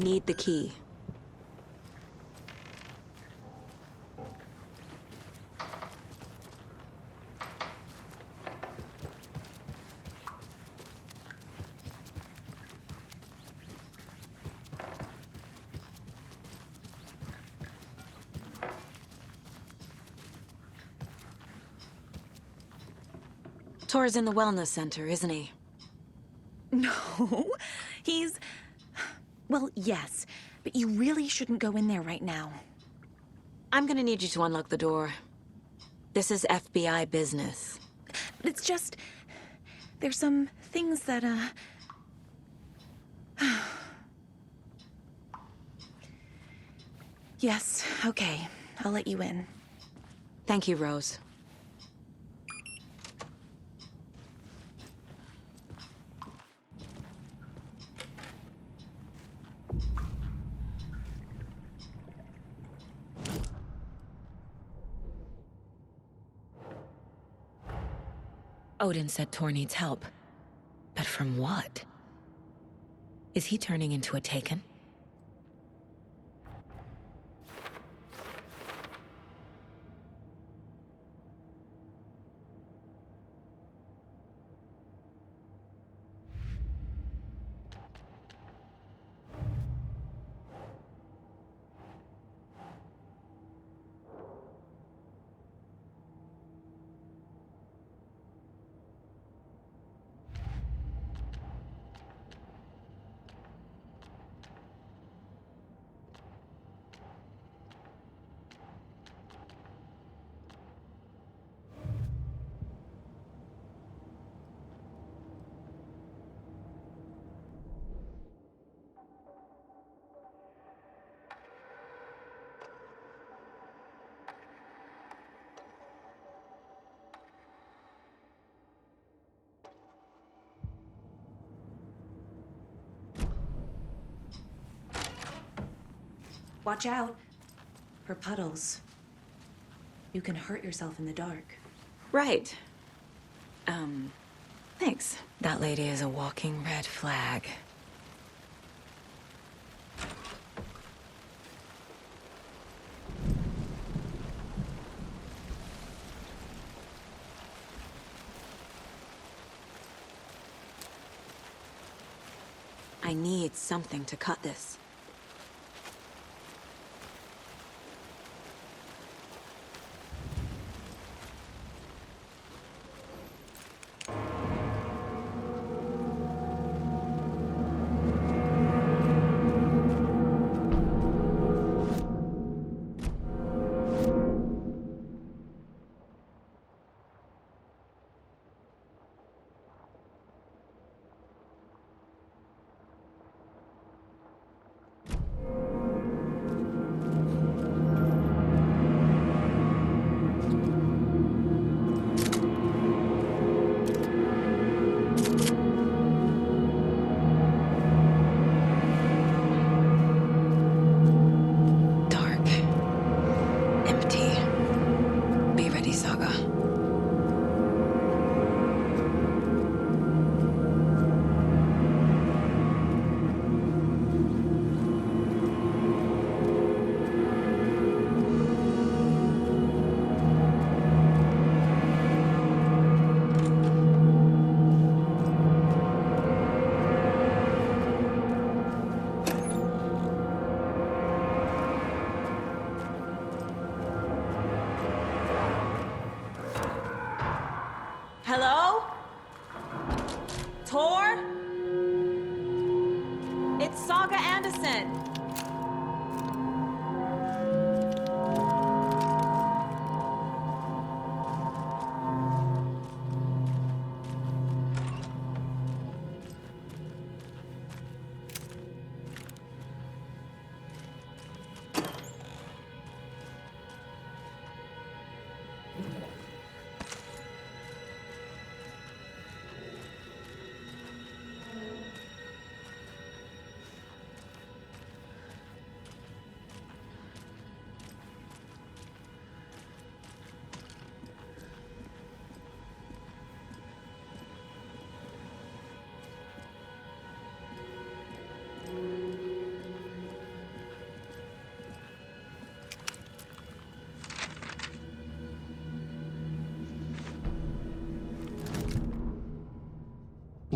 Need the key. Tora's in the wellness center, isn't he? No, he's... Well, yes, but you really shouldn't go in there right now. I'm gonna need you to unlock the door. This is FBI business. It's just... There's some things that, Yes, okay. I'll let you in. Thank you, Rose. Odin said Tor needs help. But from what? Is he turning into a Taken? Watch out for puddles. You can hurt yourself in the dark. Right. Thanks. That lady is a walking red flag. I need something to cut this.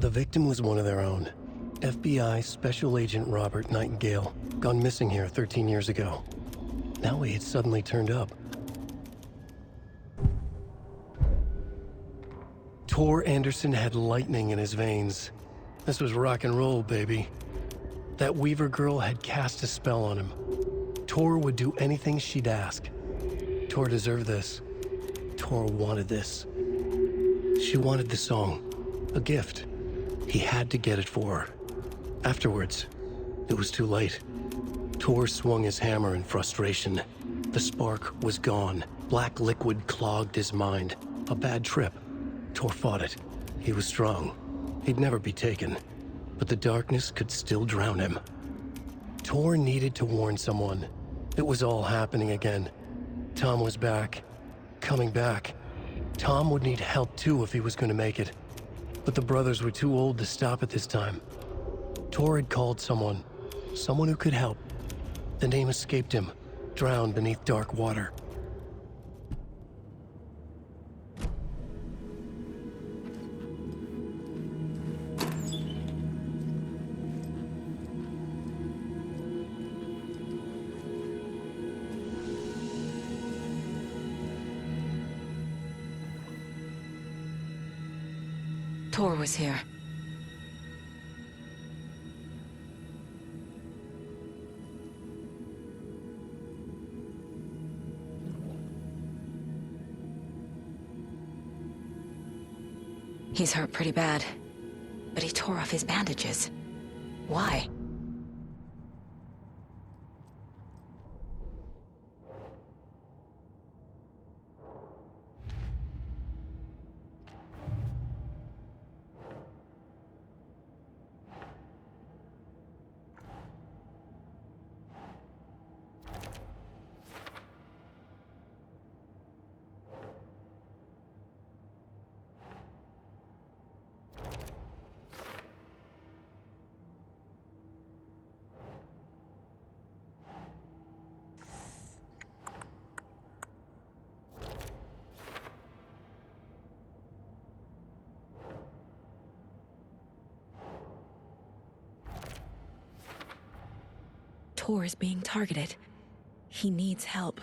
The victim was one of their own. FBI Special Agent Robert Nightingale, gone missing here 13 years ago. Now he had suddenly turned up. Tor Anderson had lightning in his veins. This was rock and roll, baby. That Weaver girl had cast a spell on him. Tor would do anything she'd ask. Tor deserved this. Tor wanted this. She wanted the song. A gift. He had to get it for her. Afterwards, it was too late. Tor swung his hammer in frustration. The spark was gone. Black liquid clogged his mind. A bad trip. Tor fought it. He was strong. He'd never be taken. But the darkness could still drown him. Tor needed to warn someone. It was all happening again. Tom was back. Coming back. Tom would need help too if he was going to make it. But the brothers were too old to stop at this time. Tor had called someone. Someone who could help. The name escaped him, drowned beneath dark water. Tor was here. He's hurt pretty bad, but he tore off his bandages. Why? Tor is being targeted. He needs help.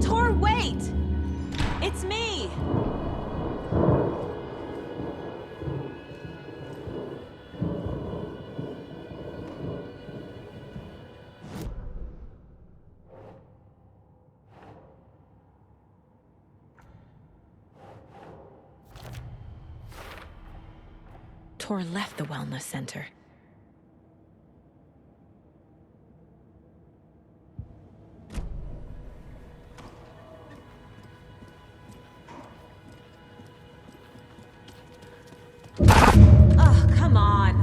Tor, wait! It's me! Tor left the wellness center. Oh, come on.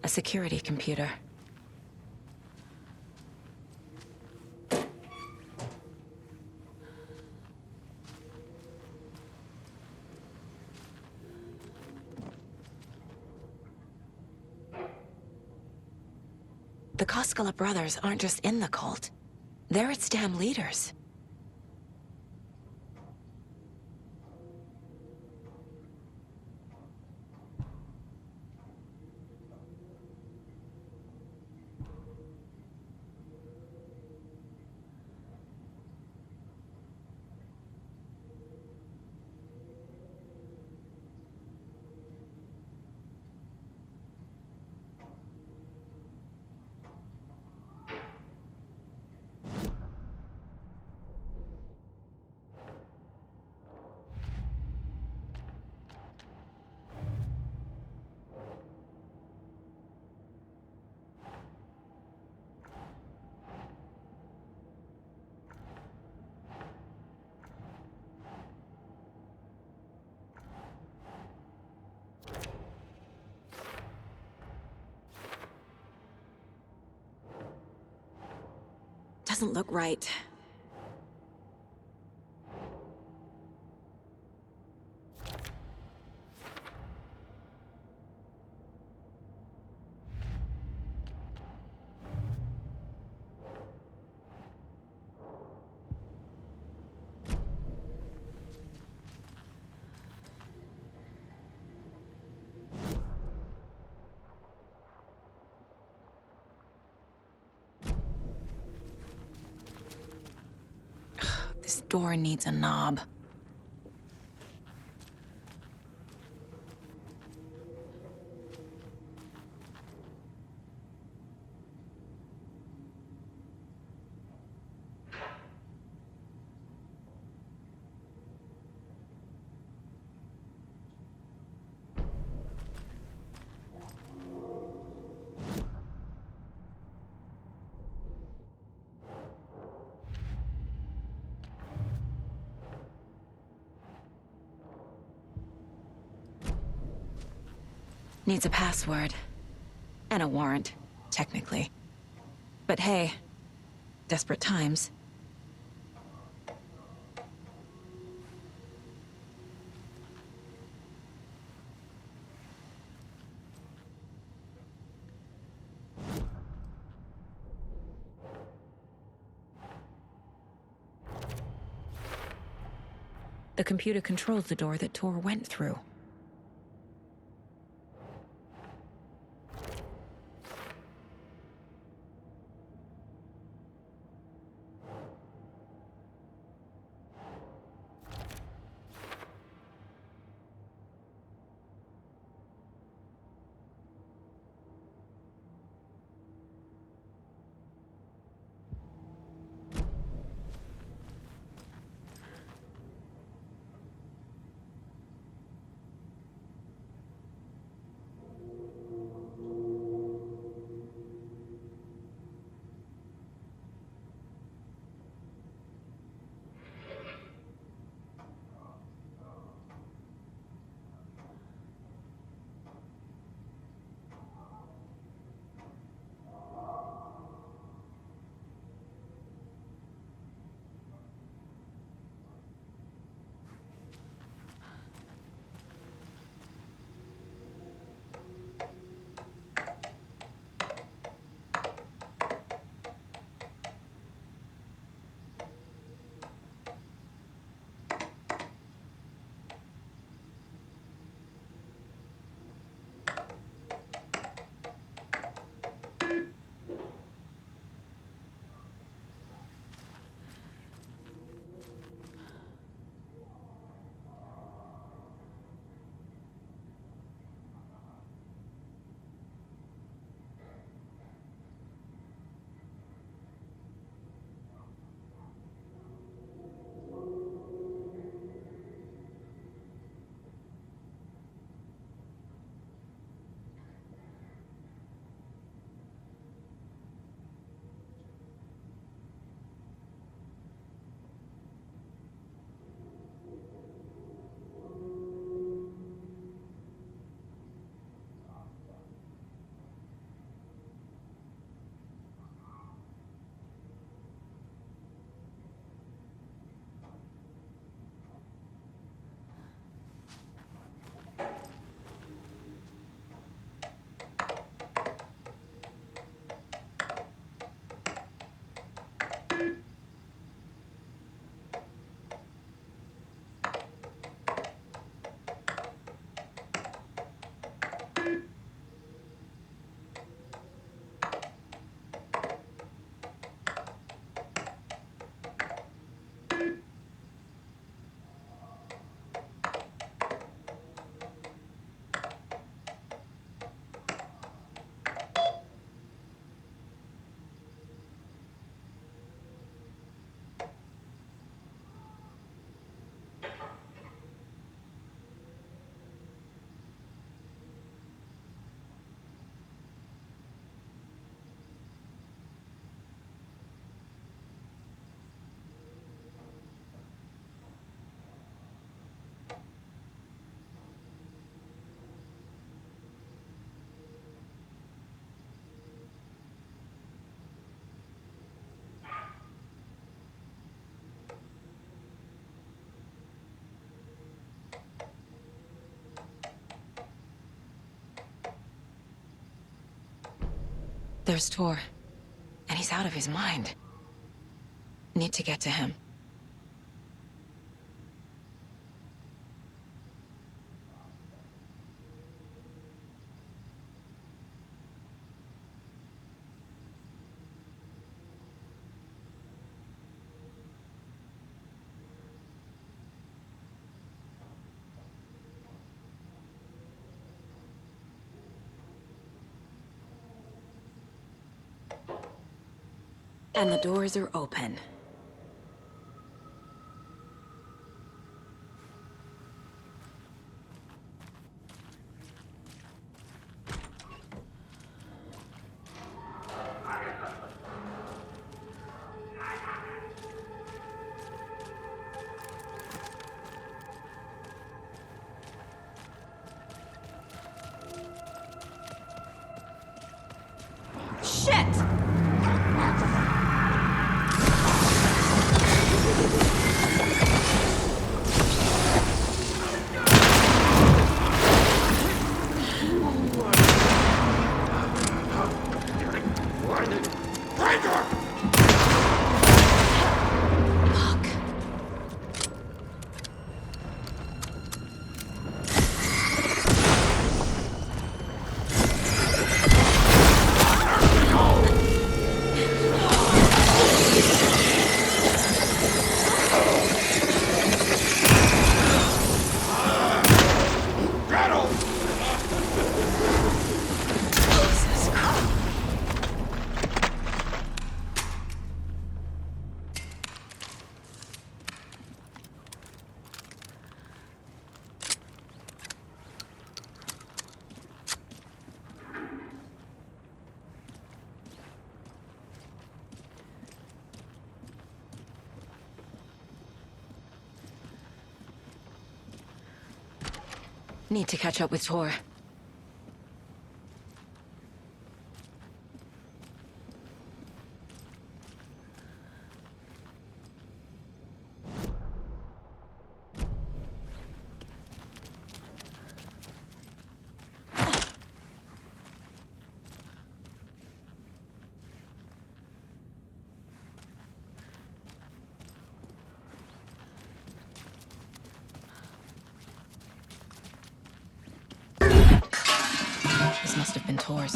A security computer. The Koskela brothers aren't just in the cult. They're its damn leaders. Doesn't look right. This door needs a knob. Needs a password. And a warrant, technically. But hey, desperate times. The computer controls the door that Tor went through. There's Tor, and he's out of his mind. Need to get to him. And the doors are open. Shit! Fuck. Need to catch up with Tor. This must have been Tor's.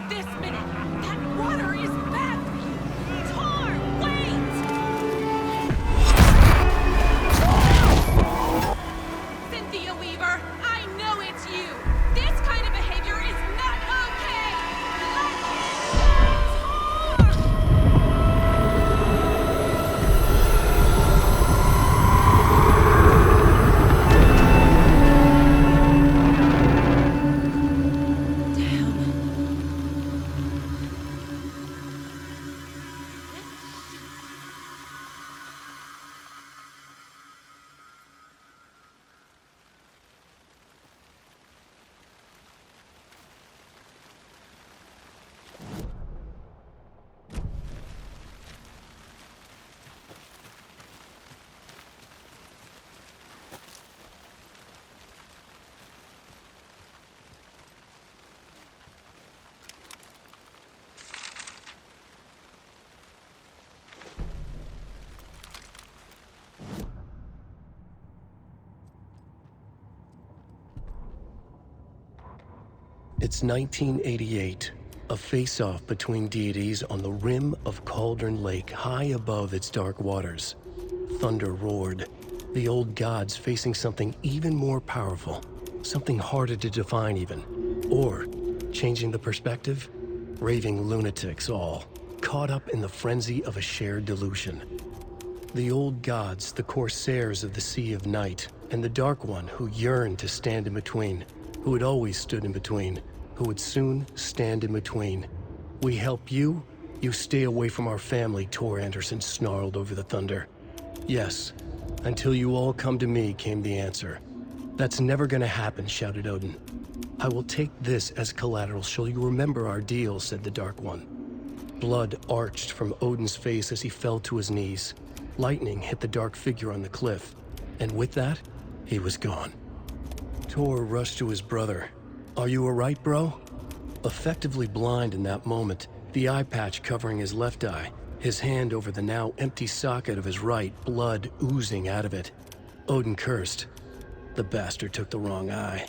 This minute! That water is bad for you! Tor, wait! Cynthia Weaver, I know it's you! This kind of behavior is not okay! Let me It's 1988, a face-off between deities on the rim of Cauldron Lake high above its dark waters. thunder roared. The old gods facing something even more powerful, something harder to define even. Or, changing the perspective, raving lunatics all, caught up in the frenzy of a shared delusion. The old gods, the corsairs of the Sea of Night, and the Dark One who yearned to stand in between, who had always stood in between, who would soon stand in between. We help you, you stay away from our family, Tor Anderson snarled over the thunder. Yes, until you all come to me, came the answer. That's never gonna happen, shouted Odin. I will take this as collateral, shall you remember our deal, said the Dark One. Blood arched from Odin's face as he fell to his knees. Lightning hit the dark figure on the cliff, and with that, he was gone. Tor rushed to his brother. Are you alright, bro? Effectively blind in that moment, the eye patch covering his left eye, his hand over the now empty socket of his right, blood oozing out of it. Odin cursed. The bastard took the wrong eye.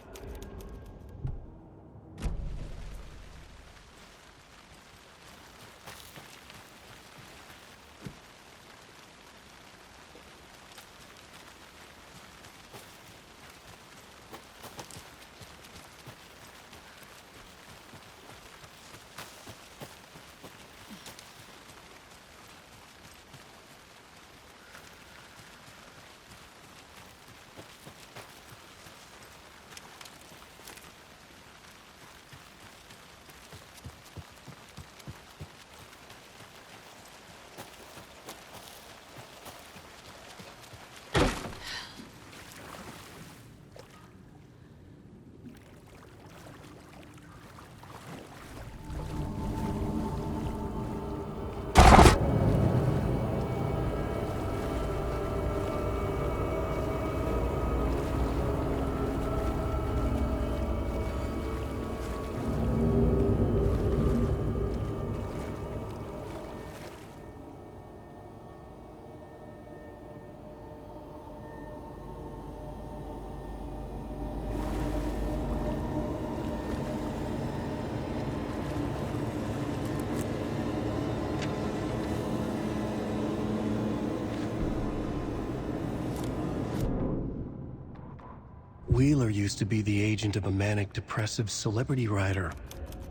Wheeler used to be the agent of a manic-depressive celebrity writer,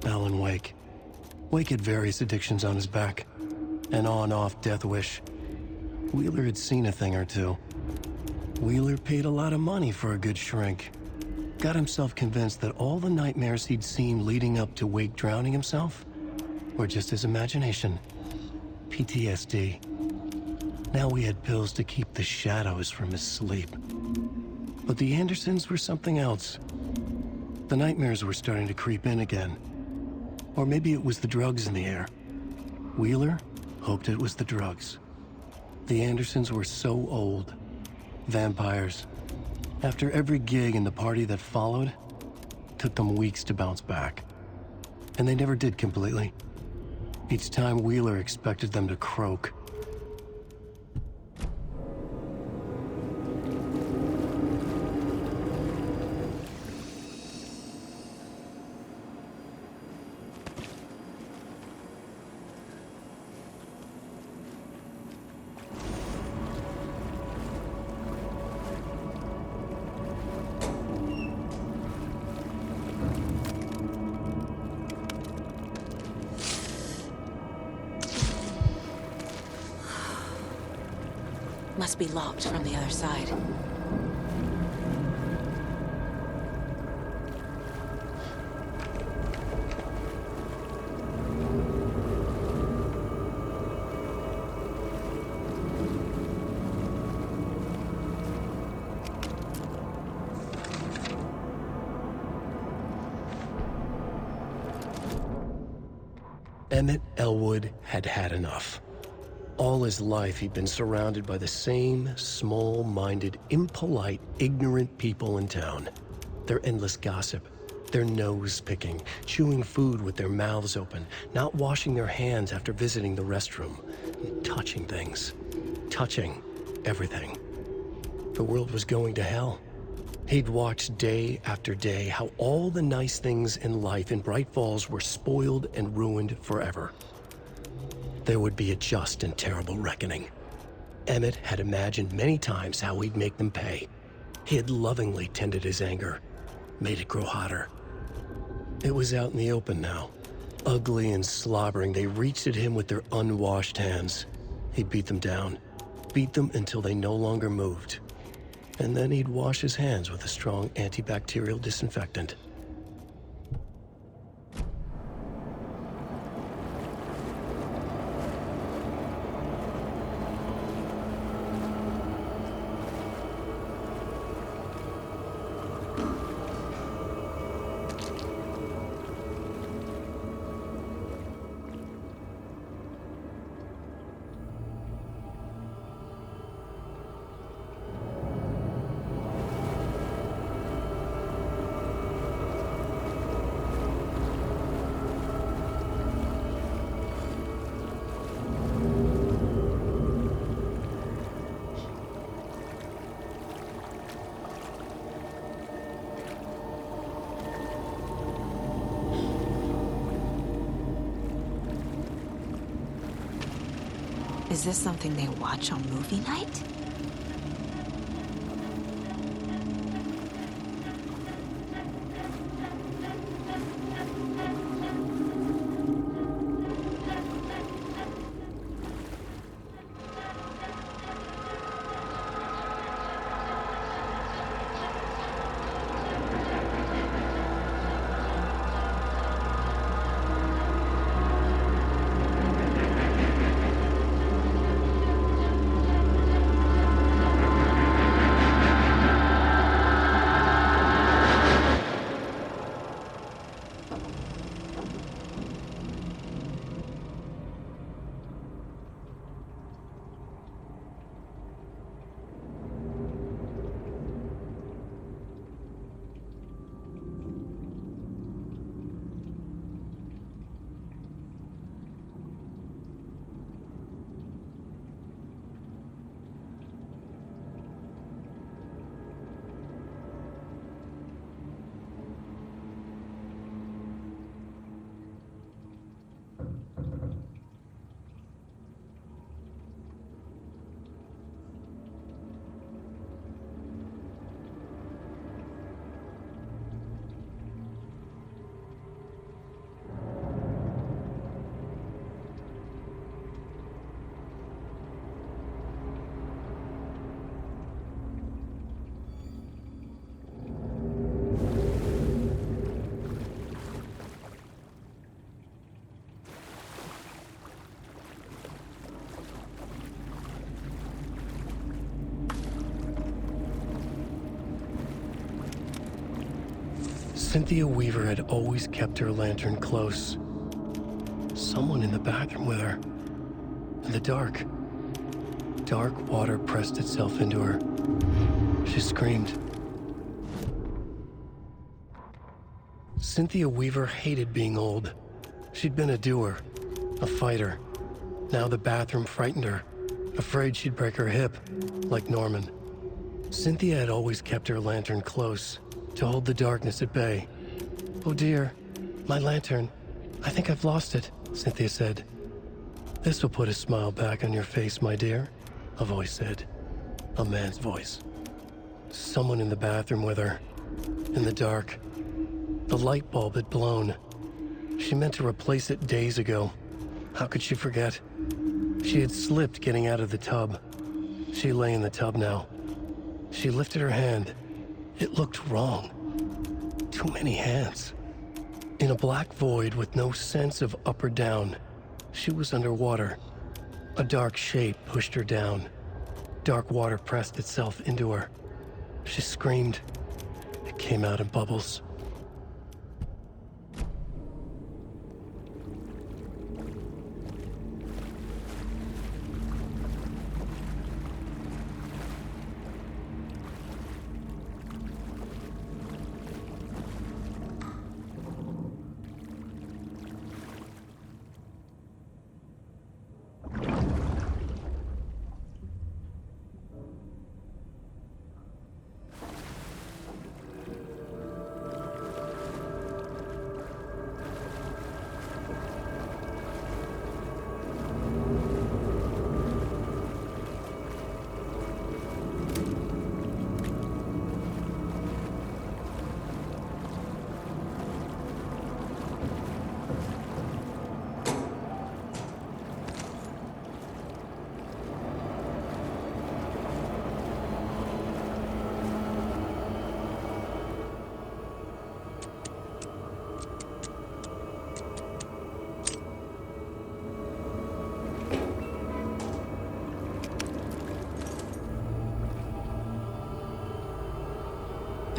Alan Wake. Wake had various addictions on his back, an on-off death wish. Wheeler had seen a thing or two. Wheeler paid a lot of money for a good shrink. Got himself convinced that all the nightmares he'd seen leading up to Wake drowning himself were just his imagination. PTSD. Now we had pills to keep the shadows from his sleep. But the Andersons were something else. The nightmares were starting to creep in again. Or maybe it was the drugs in the air. Wheeler hoped it was the drugs. The Andersons were so old. Vampires. After every gig and the party that followed, took them weeks to bounce back. And they never did completely. Each time Wheeler expected them to croak. Must be locked from the other side. Emmett Elwood had had enough. All his life, he'd been surrounded by the same small-minded, impolite, ignorant people in town. Their endless gossip, their nose-picking, chewing food with their mouths open, not washing their hands after visiting the restroom, and touching things. Touching everything. The world was going to hell. He'd watched day after day how all the nice things in life in Bright Falls were spoiled and ruined forever. There would be a just and terrible reckoning. Emmett had imagined many times how he'd make them pay. He had lovingly tended his anger, made it grow hotter. It was out in the open now. Ugly and slobbering, they reached at him with their unwashed hands. He beat them down, beat them until they no longer moved. And then he'd wash his hands with a strong antibacterial disinfectant. Is this something they watch on movie night? Cynthia Weaver had always kept her lantern close. Someone in the bathroom with her. In the dark. Dark water pressed itself into her. She screamed. Cynthia Weaver hated being old. She'd been a doer, a fighter. Now the bathroom frightened her, afraid she'd break her hip, like Norman. Cynthia had always kept her lantern close, to hold the darkness at bay. "Oh dear, my lantern. I think I've lost it," Cynthia said. "This will put a smile back on your face, my dear," a voice said. A man's voice. Someone in the bathroom with her. In the dark. The light bulb had blown. She meant to replace it days ago. How could she forget? She had slipped getting out of the tub. She lay in the tub now. She lifted her hand. It looked wrong. Too many hands. In a black void with no sense of up or down, she was underwater. A dark shape pushed her down. Dark water pressed itself into her. She screamed. It came out in bubbles.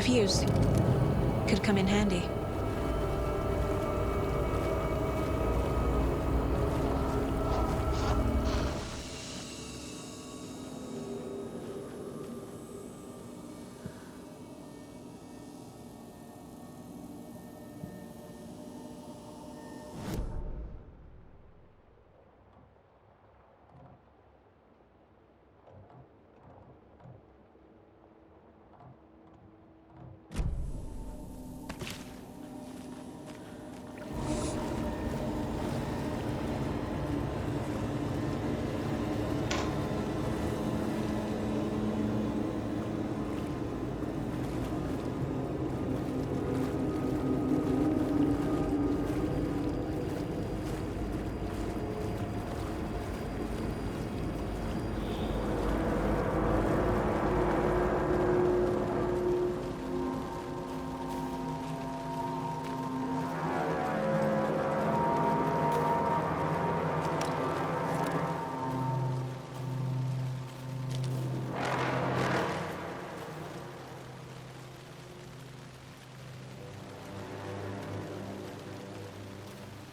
A fuse. Could come in handy.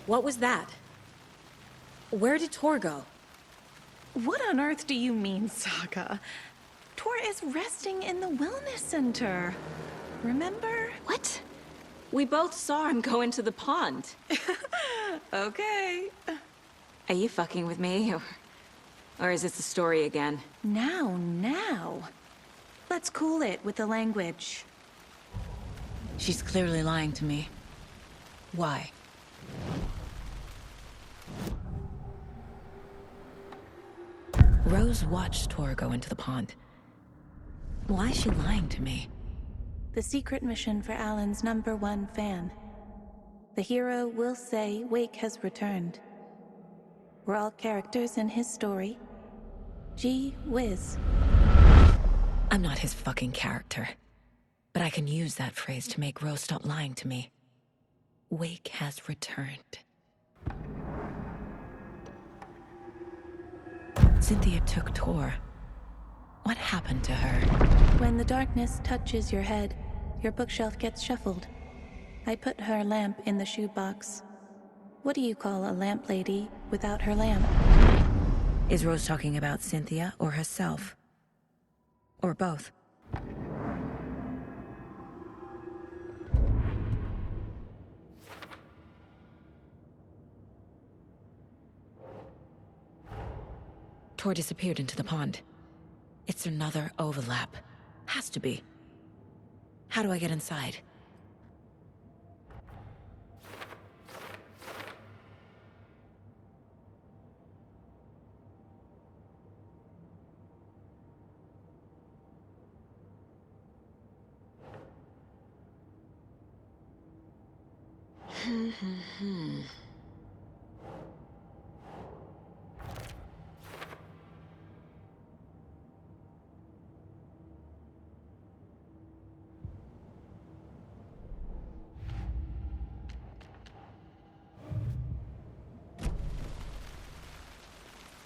What was that? Where did Tor go? What on earth do you mean, Saga? Tor is resting in the wellness center. Remember? What? We both saw him go into the pond. Okay. Are you fucking with me? Or is this the story again? Now. Let's cool it with the language. She's clearly lying to me. Why? Rose watched Tor go into the pond. Why is she lying to me? The secret mission for Alan's #1 fan. The hero will say Wake has returned. We're all characters in his story. Gee whiz. I'm not his fucking character. But I can use that phrase to make Rose stop lying to me. Wake has returned. Cynthia took Tor. What happened to her? When the darkness touches your head, your bookshelf gets shuffled. I put her lamp in the shoebox. What do you call a lamp lady without her lamp? Is Rose talking about Cynthia or herself? Or both? Tor disappeared into the pond. It's another overlap. Has to be. How do I get inside?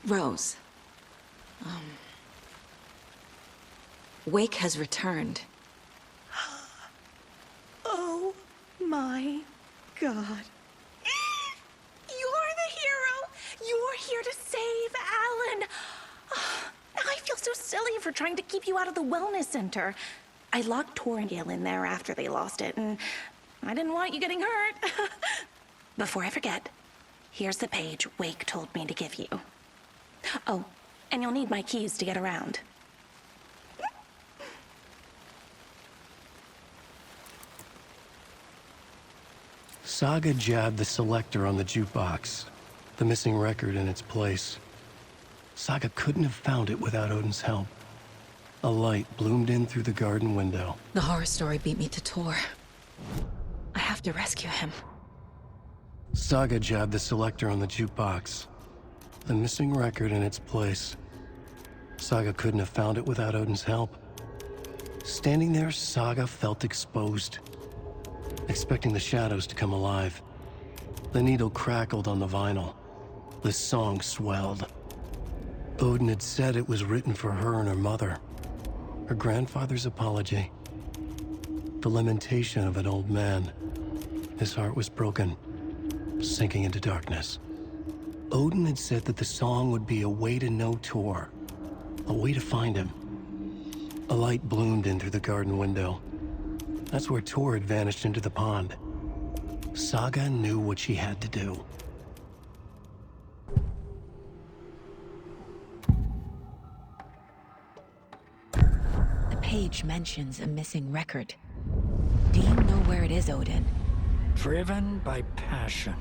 Rose. Wake has returned. Oh my God. You're the hero! You're here to save Alan! I feel so silly for trying to keep you out of the wellness center. I locked Tor and Gale in there after they lost it, and I didn't want you getting hurt. Before I forget, here's the page Wake told me to give you. Oh, and you'll need my keys to get around. Saga jabbed the selector on the jukebox, the missing record in its place. Saga couldn't have found it without Odin's help. A light bloomed in through the garden window. The horror story beat me to Tor. I have to rescue him. Saga jabbed the selector on the jukebox, the missing record in its place. Saga couldn't have found it without Odin's help. Standing there, Saga felt exposed, expecting the shadows to come alive. The needle crackled on the vinyl. The song swelled. Odin had said it was written for her and her mother. Her grandfather's apology. the lamentation of an old man. His heart was broken, sinking into darkness. Odin had said that the song would be a way to know Tor, a way to find him. A light bloomed in through the garden window. That's where Tor had vanished into the pond. Saga knew what she had to do. The page mentions a missing record. Do you know where it is, Odin? Driven by passion,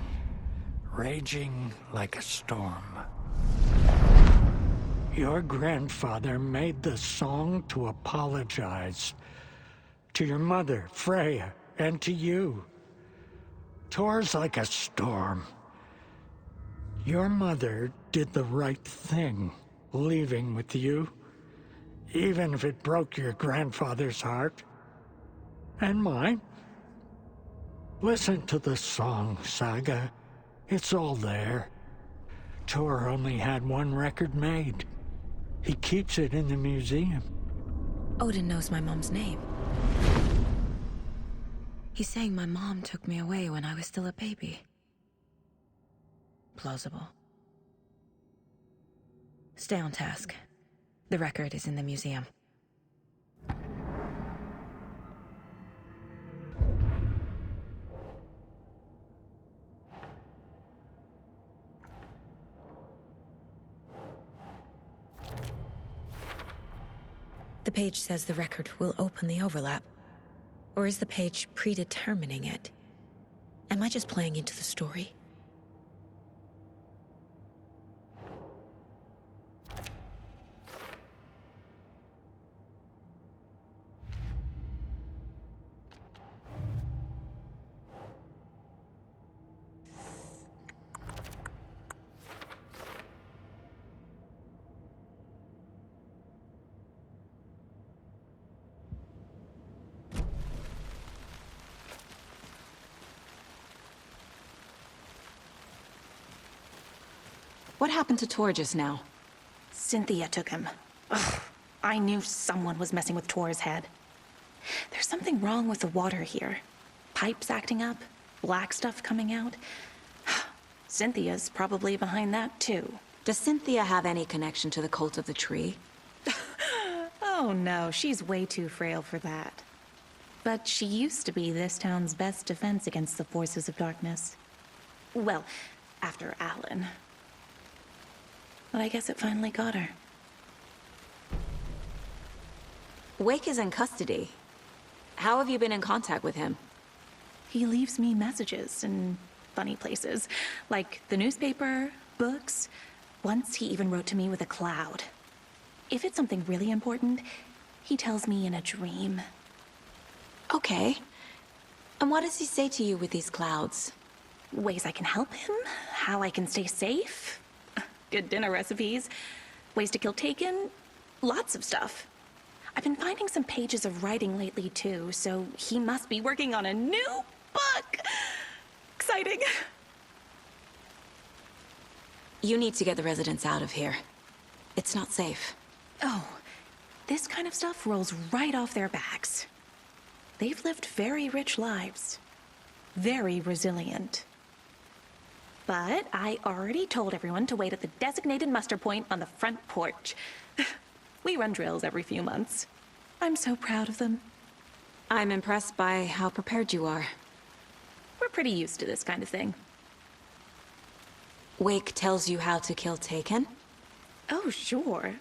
raging like a storm. Your grandfather made the song to apologize. To your mother, Freya, and to you. Tor's like a storm. Your mother did the right thing, leaving with you. Even if it broke your grandfather's heart. And mine. Listen to the song, Saga. It's all there. Tor only had one record made. He keeps it in the museum. Odin knows my mom's name. He's saying my mom took me away when I was still a baby. Plausible. Stay on task. The record is in the museum. The page says the record will open the overlap. Or is the page predetermining it? Am I just playing into the story? What happened to Tor just now? Cynthia took him. Ugh, I knew someone was messing with Tor's head. There's something wrong with the water here. Pipes acting up, black stuff coming out. Cynthia's probably behind that too. Does Cynthia have any connection to the cult of the tree? Oh no, she's way too frail for that. But she used to be this town's best defense against the forces of darkness. Well, after Alan. But I guess it finally got her. Wake is in custody. How have you been in contact with him? He leaves me messages in funny places, like the newspaper, books. Once he even wrote to me with a cloud. If it's something really important, he tells me in a dream. Okay. And what does he say to you with these clouds? Ways I can help him, how I can stay safe. Good dinner recipes, ways to kill Taken, lots of stuff. I've been finding some pages of writing lately too, so he must be working on a new book. Exciting. You need to get the residents out of here. It's not safe. Oh, this kind of stuff rolls right off their backs. They've lived very rich lives. Very resilient. But I already told everyone to wait at the designated muster point on the front porch. We run drills every few months. I'm so proud of them. I'm impressed by how prepared you are. We're pretty used to this kind of thing. Wake tells you how to kill Taken? Oh, sure.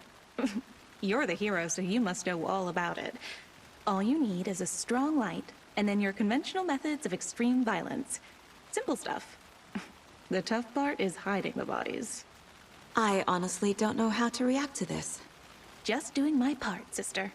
You're the hero, so you must know all about it. All you need is a strong light, and then your conventional methods of extreme violence. Simple stuff. The tough part is hiding the bodies. I honestly don't know how to react to this. Just doing my part, sister.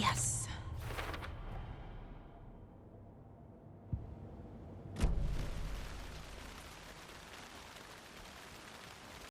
Yes.